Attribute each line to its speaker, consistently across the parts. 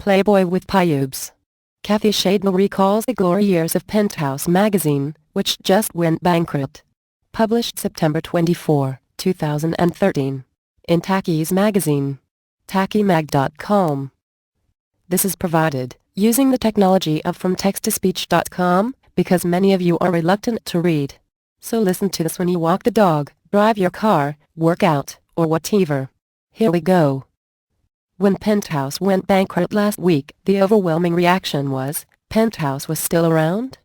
Speaker 1: Playboy with pubes. Kathy Shaidle recalls the glory years of Penthouse magazine, which just went bankrupt. Published September 24, 2013. In Tacky's magazine. tackymag.com. This is provided using the technology of FromTextToSpeech.com, because many of you are reluctant to read. So listen to this when you walk the dog, drive your car, work out, or whatever. Here we go. When Penthouse went bankrupt last week, the overwhelming reaction was, Penthouse was still around?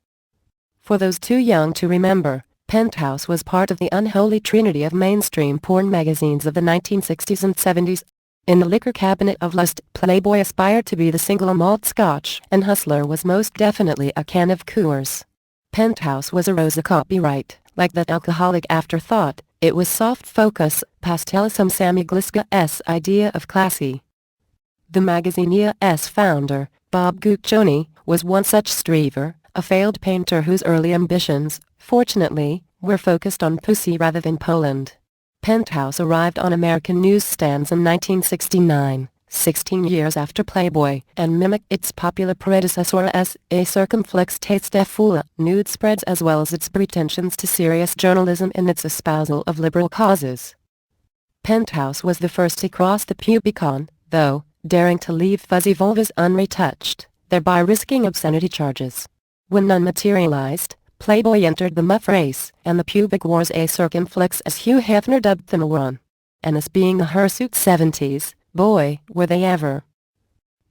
Speaker 1: For those too young to remember, Penthouse was part of the unholy trinity of mainstream porn magazines of the 1960s and 70s. In the liquor cabinet of lust, Playboy aspired to be the single malt scotch, and Hustler was most definitely a can of Coors. Penthouse was a Rosa copyright, like that alcoholic afterthought. It was soft focus, pastellism Sammy Gliska's idea of classy. The magazine's founder, Bob Guccione, was one such striver, a failed painter whose early ambitions, fortunately, were focused on pussy rather than Poland. Penthouse arrived on American newsstands in 1969, 16 years after Playboy, and mimicked its popular predecessor as a circumflex tasteful nude spreads as well as its pretensions to serious journalism in its espousal of liberal causes. Penthouse was the first to cross the Rubicon, though, daring to leave fuzzy vulvas unretouched, thereby risking obscenity charges. When none materialized, Playboy entered the muff race, and the pubic wars a circumflex as Hugh Hefner dubbed them were on. And as being the hirsute 70s, boy, were they ever.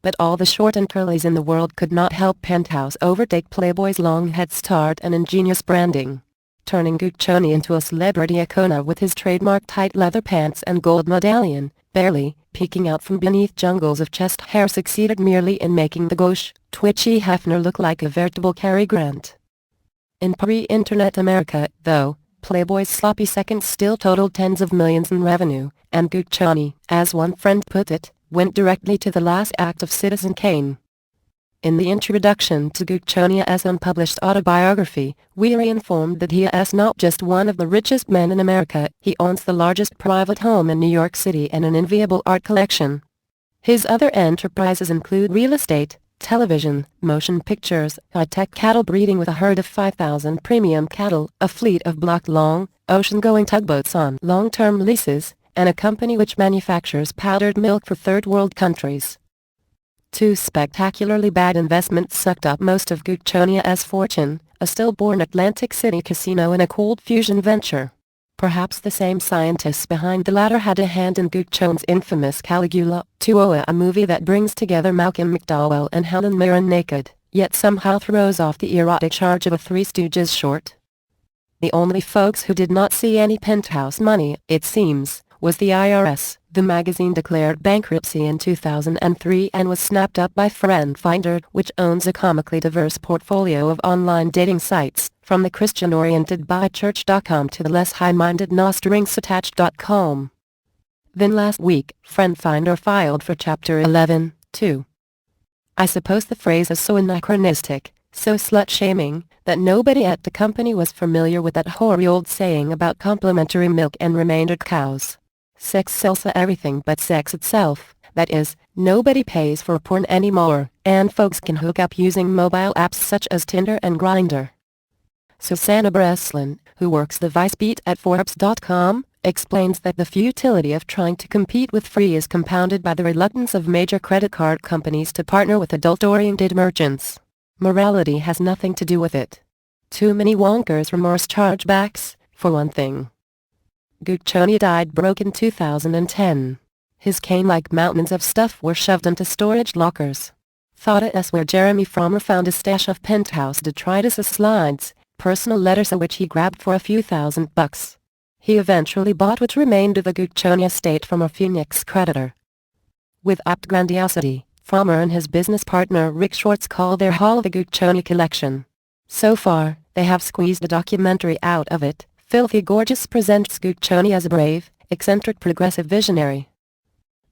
Speaker 1: But all the short and curlies in the world could not help Penthouse overtake Playboy's long head start and ingenious branding, turning Guccione into a celebrity icona with his trademark tight leather pants and gold medallion, barely peeking out from beneath jungles of chest hair succeeded merely in making the gauche, twitchy Hefner look like a veritable Cary Grant. In pre-internet America, though, Playboy's sloppy seconds still totaled tens of millions in revenue, and Guccione, as one friend put it, went directly to the last act of Citizen Kane. In the introduction to Guccione's unpublished autobiography, we are informed that he is not just one of the richest men in America, he owns the largest private home in New York City and an enviable art collection. His other enterprises include real estate, television, motion pictures, high-tech cattle breeding with a herd of 5,000 premium cattle, a fleet of block-long, ocean-going tugboats on long-term leases, and a company which manufactures powdered milk for third-world countries. Two spectacularly bad investments sucked up most of Guccione's fortune, a stillborn Atlantic City casino and a cold fusion venture. Perhaps the same scientists behind the latter had a hand in Guccione's infamous Caligula 2, a movie that brings together Malcolm McDowell and Helen Mirren naked, yet somehow throws off the erotic charge of a Three Stooges short. The only folks who did not see any Penthouse money, it seems, was the IRS. The magazine declared bankruptcy in 2003 and was snapped up by FriendFinder, which owns a comically diverse portfolio of online dating sites, from the Christian-oriented bychurch.com to the less high-minded nostringsattached.com. Then last week, FriendFinder filed for Chapter 11, too. I suppose the phrase is so anachronistic, so slut-shaming, that nobody at the company was familiar with that hoary old saying about complimentary milk and remaindered cows. Sex sells everything but sex itself, that is, nobody pays for porn anymore, and folks can hook up using mobile apps such as Tinder and Grindr. Susanna Breslin, who works the Vice beat at Forbes.com, explains that the futility of trying to compete with free is compounded by the reluctance of major credit card companies to partner with adult-oriented merchants. Morality has nothing to do with it. Too many wonkers remorse chargebacks, for one thing. Guccione died broke in 2010. His cane-like mountains of stuff were shoved into storage lockers. Thought it's where Jeremy Frommer found a stash of Penthouse detritus slides, personal letters which he grabbed for a few $1,000. He eventually bought what remained of the Guccione estate from a Phoenix creditor. With apt grandiosity, Frommer and his business partner Rick Schwartz call their haul the Guccione collection. So far, they have squeezed a documentary out of it. Filthy Gorgeous presents Guccione as a brave, eccentric progressive visionary.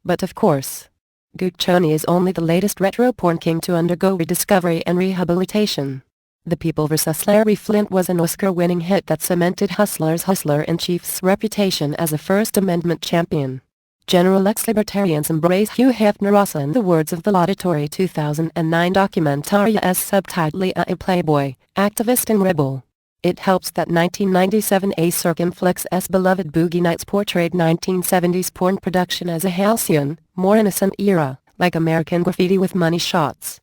Speaker 1: But of course, Guccione is only the latest retro porn king to undergo rediscovery and rehabilitation. The People vs. Larry Flynt was an Oscar-winning hit that cemented Hustler's Hustler-in-Chief's reputation as a First Amendment champion. General-X libertarians embrace Hugh Hefner also in the words of the laudatory 2009 documentary subtitled A Playboy, Activist and Rebel. It helps that 1997 A Circumflex's beloved Boogie Nights portrayed 1970s porn production as a halcyon, more innocent era, like American Graffiti with money shots.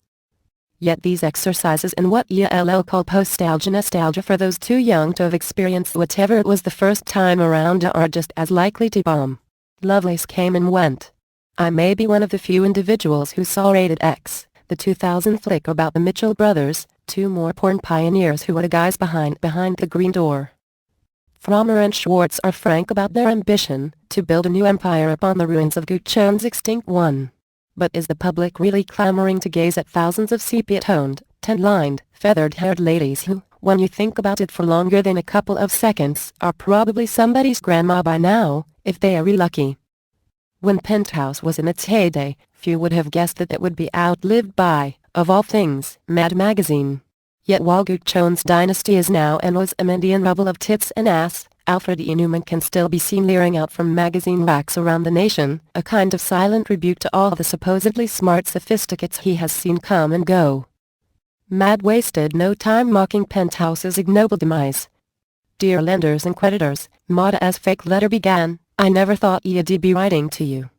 Speaker 1: Yet these exercises in what ELL call post-nostalgia for those too young to have experienced whatever it was the first time around are just as likely to bomb. Lovelace came and went. I may be one of the few individuals who saw Rated X, the 2000 flick about the Mitchell brothers, two more porn pioneers who were the guys behind the green door. Frommer and Schwartz are frank about their ambition to build a new empire upon the ruins of Guccion's extinct one. But is the public really clamoring to gaze at thousands of sepia-toned, tan-lined, feathered-haired ladies who, when you think about it for longer than a couple of seconds, are probably somebody's grandma by now, if they are really lucky? When Penthouse was in its heyday, few would have guessed that it would be outlived by, of all things, Mad Magazine. Yet while Guccion's dynasty is now and was a Mendian rubble of tits and ass, Alfred E. Newman can still be seen leering out from magazine racks around the nation, a kind of silent rebuke to all the supposedly smart sophisticates he has seen come and go. Mad wasted no time mocking Penthouse's ignoble demise. Dear lenders and creditors, Mada's fake letter began, "I never thought I'd be writing to you.